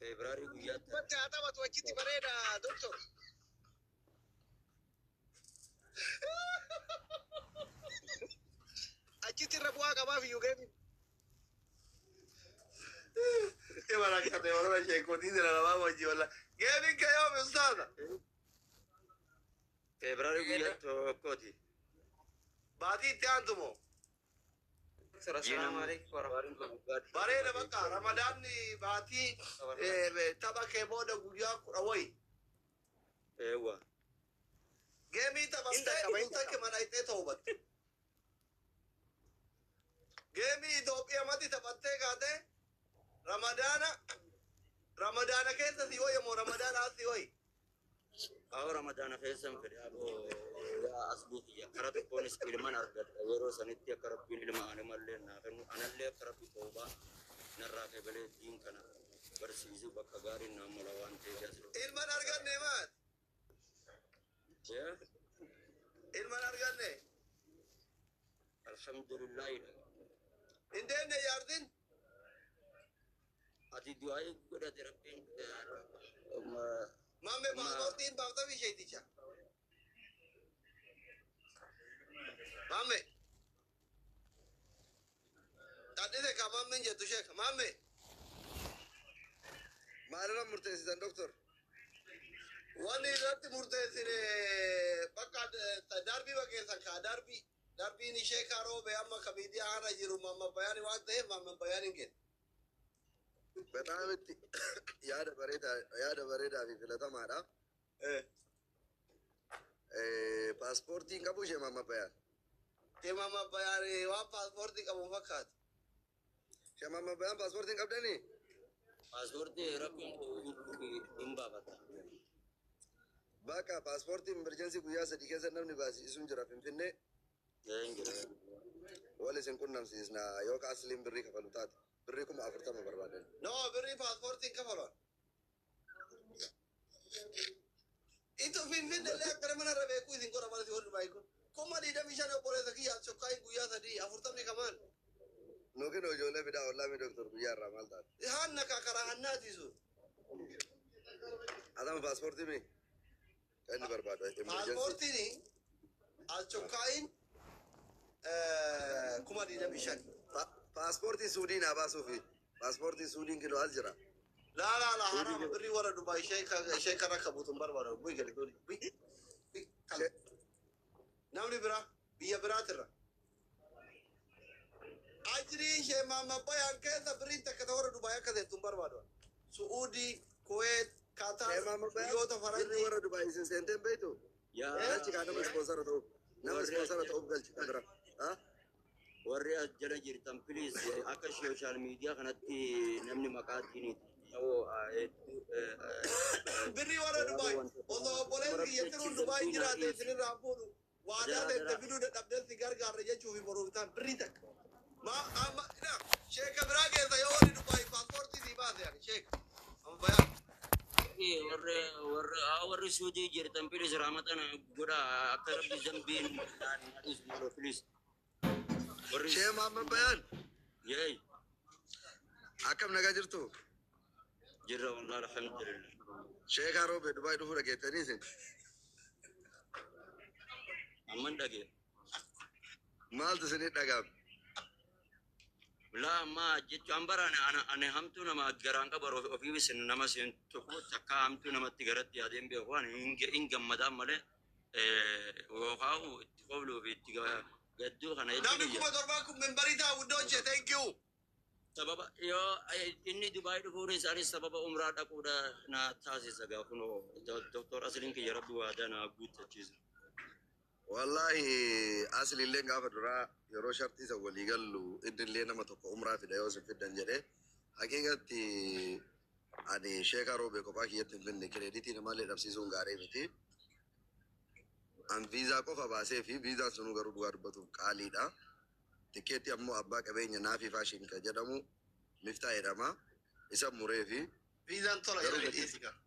Februari guyyaa Wanti haa taphatu achitti bareeda doktor. Achitti irra bu'aa qabaaf iyyuu geemi. Imana kate warra sheekootii jira lamaa wajji walla. Geemiin kee yoom ustaadha? Februari guyyaa tokkooti. Baatii itti aantu moo? Assalamu alaikum warahmatullahi wabarakatuh. Bareeda bakka ramadaanni baatii tapha kee booda guyyaa 10 wayi. Eewwa. Geemii taphattee dhufte mana ittee toobatte. Geemii Itoophiyaa mati taphattee kaatee Ramadaana keessa si hoye moo Ramadaana as si hoye? Aho Ramadana keessa fedhe aboo yaa asbuuti akkara tokkoonis ilman argadha yeroo sanitti akka rabbiin ilma animallee naa kennu anallee akka rabbi toobaa narraa kebalee diin kana barsiisu bakka gaariin naa mola waan ta'eef asirra. Ilman arganne maal? Ilman arganne? Alhamdulillah. Indeenne yaardin? Ati du'aa godhate rabbiin Mamme paaspoortiin baafta bisheeticha. Mamme. Taadhise ka mamme jettu sheeka. Mamme. Maalirra murteessisan doktor? Wanni irratti murteessine bakka darbii bakkeessan kaa darbii. Darbiin ishee karoobe amma ka miidiyaa hana jiru mamma bayaani waan ta'eef mamma bayaaniin kenna. Betaamitti yaada bareedaa fi filatamaadha. Paaspoortiin qabu ishee mamma bayaan. Ishee mamma bayaan waan paaspoortii qabu fakkaata. Ishee mamma bayaan paaspoortiin qabdanii? Paaspoortii rabbiin hin baafata. Bakka paaspoortiin emerjensii guyyaa 3 keessa namni baasisuun jira Finfinnee. Wal isin qunnamsiisna yoo ka asliin birrii kafalu taate. Birrii 40 barbaadan. No, birrii paaspoortiin kafalan. Itu Finfinnee illee akkana mana irra beekuu isin godha mana si hodhu baay'ee. Kuma 25 obboleessa kiyyaa sokkaayin guyyaa 3 40 kamaan. Nuukin ijoollee fidaa ollaa mi doktor guyyaa irraa maal taate? Hanna karaa hannaati sun. Adama paaspoortii mi? Inni barbaada. Paaspoortiin as sokkaayin kuma 25. Paaspoortii Suudiin haa baasuufi. Paaspoortii Suudiin kiloo as jira. Laa haraama birrii warra Dubaay ishee kan akka buutuun barbaada. Bu'i gadi gooni. Namni biraa biyya biraatirra. Ajrii ishee maamma bayaan keessa birriin takka ta warra Dubaay akka seettuun barbaadu. Suudii, Kuweet, Kaataar, biyyoota Faranjii. Warra Dubaay isin seenteen beektu? Galchi kaa nama ispoonsara ta'uuf. Nama ispoonsara ta'uuf galchi kaa bira. Warri as jala jirtan please akka social media kanatti namni maqaatiin birrii warra Dubaay osoo obboleessi yettiruun Dubaay jiraate isinirraa fuudhu waadaa teette fiduu dadhabdee si gargaarra jechuufi boruutaan birrii takka. Sheeka biraa keessa yoo warri Dubaay paaspoortii sii baase ani sheeka. Amma bayaan. warri Suudii jirtan please Ramadana godha akka rabbi zambiin please. Shee maamma bayaan. Yey. Akkam nagaa jirtu? Jirra wallahi alhamdulillah. Sheeka roobe Dubaay dhufuu dhageettanii isin? Amman dhagee. Maaltu isinii dhagaame? La ma jechuun baraan ani hamtuu nama garaan qabu ofii bisin nama siin tokko takka hamtuu namatti garatti yaadeen beeku waan hin gammadaan malee itti qobluuf itti gadduu kana namni 7,000 kun membarii ta'uu doonche thank you. Sababa yoo inni Dubaay dhufuun isaanis sababa umraa dhaquudha na taasisa gaafunoo Dr. Asliin kiyya rabbi waadaa na guuttachiisa. Wallahi asliillee gaafa duraa yeroo shartii isa walii gallu innillee nama tokko umraa fida yoo isin fiddan jedhee haqiiqatti ani sheeka roobee kophaa kiyyatti hin finne kireeditii namallee dhabsiisuun gaarii miti. An viizaa qofa baasee fi viizaan sunuu garuu dhugaa dubbatuuf qaaliidha. Tikeetti ammoo abbaa qabeenya naafi faashin kan jedhamu miftaa jedhama. Isa muree fi viizaan tola jedhee dhiyeessi qaba.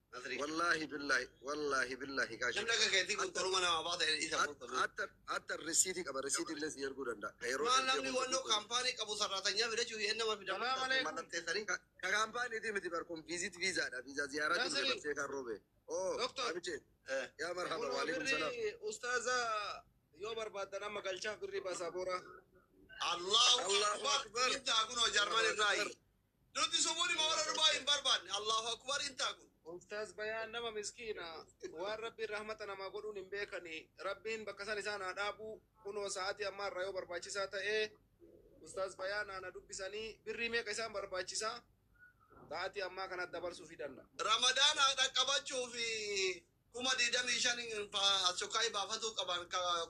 Wallahi billahi kaashin. Namni akka keetii kun toruma nama baata isa hatta risiitii qaba risiitii illee si erguu danda'a. Maal namni wannoo kaampaanii qabu sarraatanya fidachuu hin nama fidama mallatteessanii. Ka كامباني دي متبركم فيزيت فيزا زيارات ناصري. بس شيخ الروبي اوه دكتور. أبيتشي. يا مرحبا Kunoo وعليكم السلام birri ustaaza yoo barbaaddan amma galchaaf birri baasaabooraa. الله الله أكبر. أكبر انت اكون جرمان الراي دوتي سموني ما ولا رباين بربان الله اكبر انت اكون Ustaaz bayaan nama miskiina waan rabbiin rahmata namaa godhuun hin beekani rabbiin bakka san isaan haa dhaabu kunoo sa'aatii ammaa irraa yoo barbaachisaa ta'ee ustaaz bayaan ana dubbisanii birrii meeqa isaan barbaachisaa sa'aatii ammaa kanatti dabarsuu fidanna. رمضان دقبچو في كما دي دمي شان سوكاي بافتو قبان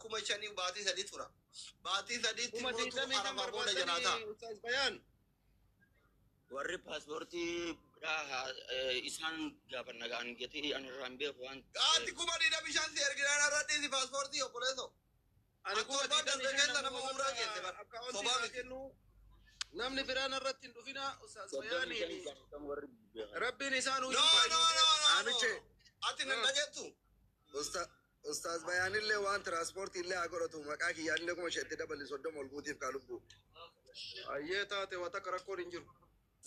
كما شاني باتي سدي تورا باتي سدي Kuma تورا diidamii kan حرام بودا جناتا barbaadanii ustaaz bayaan. warri paaspoortii isaan gaafa nagaan jetii ani irraan beeku waan قاتي كما دي دمي شان سير جرانا ردي دي باسبورتي اوبوليسو Ani kuma Akka diidamii barbaaddan kan nama umraa geesse bara. akka wanti Sobaa naa miti. kennu namni biraan irratti hin dhufina ustaaz bayaaniin warri rabbiin isaanuu نو نو نو أبيتشي. نو اتي نجتو استاذ بيان اللي وان ترانسبورت اللي اقرته مكاكي يعني لكم شيء دبل صدم والبوتي قالوا ayyee taate waa takka rakkoon hin jiru.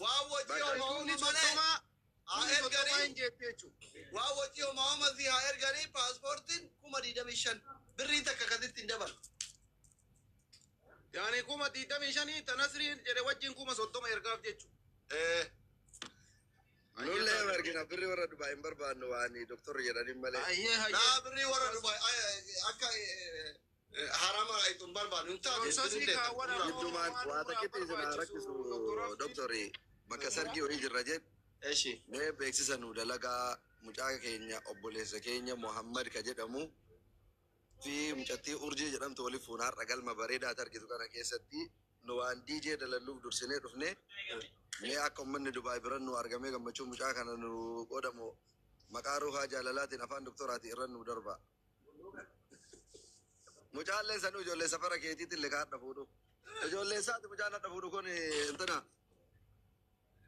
واو Ani kumni soddoma hin jette jechuudha. واو محمد في هاير غري باسبورتين كما دي دمشن بريتك كدت دبل Yaani kuma 25 tanasriin jedhe wajjin kuma 30 ergaaf jechuudha. ايه لولا مرقنا بري ورا دبي بربان واني دكتور يراني مالي Ayyee لا hayyee. بري ورا دبي اكا حرام ايتم بربان انت Sasri kaawwana يدومان واتكتي سنا ركسو دكتوري مكسرجي ويجي الرجل ايش مي بيكسسن ودلغا مجاك كينيا اوبوليس كينيا محمد كجدمو في مجتي اورجي جدم تولي فونار رجل ما بريدا تركيزو كان كيستي نوان دي جي دللو درسني دفني مي اكم من دبي برنو ارغمي غمچو مجاك كان نو قدمو مقارو حاجه لالات نفان دكتوراتي رنو دربا مجال سنو جولي سفر كيتي اللي قاعد دفودو جولي سات مجانا دفودو كون انتنا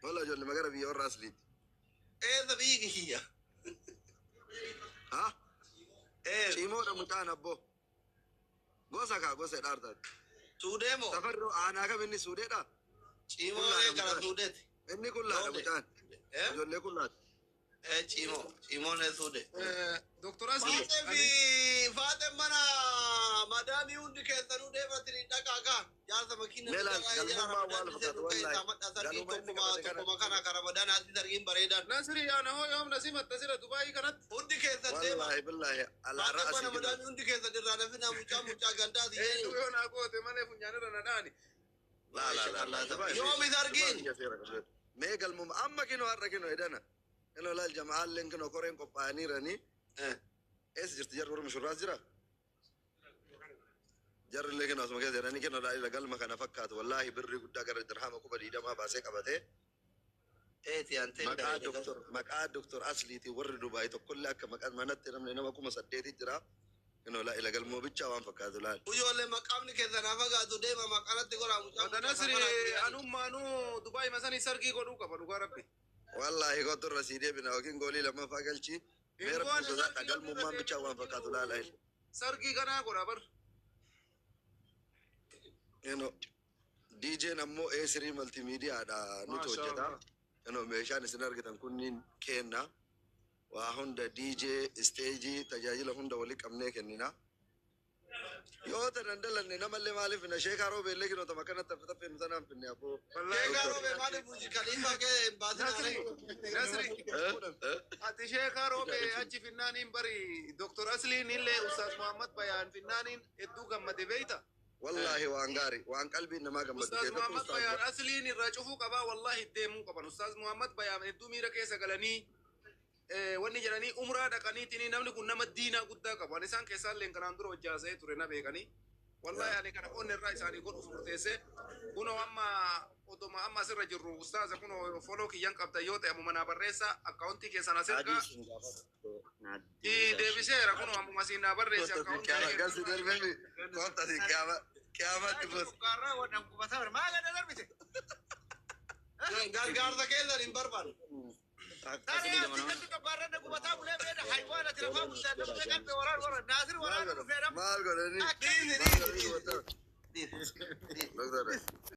والله جولي مغرب يور راسلي ايه ذا بيجي هي ها ايه شيمو دا مجانا بو غوسا كا غوسا دارتا سوديمو سفر انا كا مني سودي دا چيمو ايه كلا سودت اني كلها مجان ايه جولي كلها ايه چيمو نه سودت Doktor Asli. فاتن في فاتن منا مدام يوندي كيسانو ديفتري دكاكا يا سمكين ميلان، قالوا ما والفقط والله. تقوم كان كرمضان هذه ترجم بريدان Nasri ana hoo yoom nasimat tasira Dubai kanatti. وندي كيسان ديما والله بالله على فاتن راسي منا مدام يوندي كيسان درانا فينا مچا غندا دي Eenyu yoo naa goote malee funyaanirra na dhaani. لا يوم يدرجين ميغا المم اما كينو هركينو ايدانا انو لا الجماعه اللي كانوا كورين قباني راني ايش جرت جرب مش راس جرا جر اللي كانوا اسمه كذا راني كانوا لا قال ما كان فكات والله بري قد قر درهم كو بدي ما باسه قبته ايه تي انت مقعد دكتور اصلي تي ور دبي تو كلك مقعد منت نم نما كو مسديتي جرا انو لا الى قال مو بيتشا وان فكات لا ويقول مقام كيسان افغا تو ديما مقالت تقول Wanta Nasri anummaanuu Dubai masanii sargii godhuu qaba dhugaa rabbi. والله قدر رسيدي بنا وكين قولي لما فاقلشي ميرا بوزا قال مو ما بيتشا وان فكات لا Sargii kanaa godha bar. انو دي جي نمو اي 3 ملتي ميديا دا نوتو شاء جدا الله. انو ميشان سنرغتن كونين كينا وهوندا دي جي استيجي تجاجل هوندا ولي كمنه كنينا يوتا نندلن نما اللي مالف ان شيخارو بيلكن تو مكان تفتف مثلا في ابو كيغارو بمالي بوجي خليفه كي بادنا Nasri. Ati sheekaa roobee achi finnaaniin bari Doktor Asliin illee Ustaaz Muhammad Bayaan finnaaniin hedduu gammade beeyta. والله وانغاري وان قلبي انما قمت Ustaaz Muhammad Bayaan Asliin irraa cufuu qabaa wallahi deemuu qaban. Ustaaz Muhammad Bayaan hedduu miira keessa galanii wanni jedhanii umraa dhaqaniitiin namni kun nama diinaa guddaa qabu. Ani isaan keessaa illee kanaan dura hojjaasee ture na beekanii. Wallahi ani kana onni irraa isaanii godhuuf murteesse. Kunoo amma oduma amma asirra jirru ustaaza kunoo foloo kiyyan qabda yoo ta'e ammuma naa barreessa akkaawuntii keessan asirra deebiseera kunoo ammuma siin naa barreesse akkaawuntii قصدي دربي كنت دي كيامات بس غارغار كيسان ان بربان ما اقول اني دي دكتور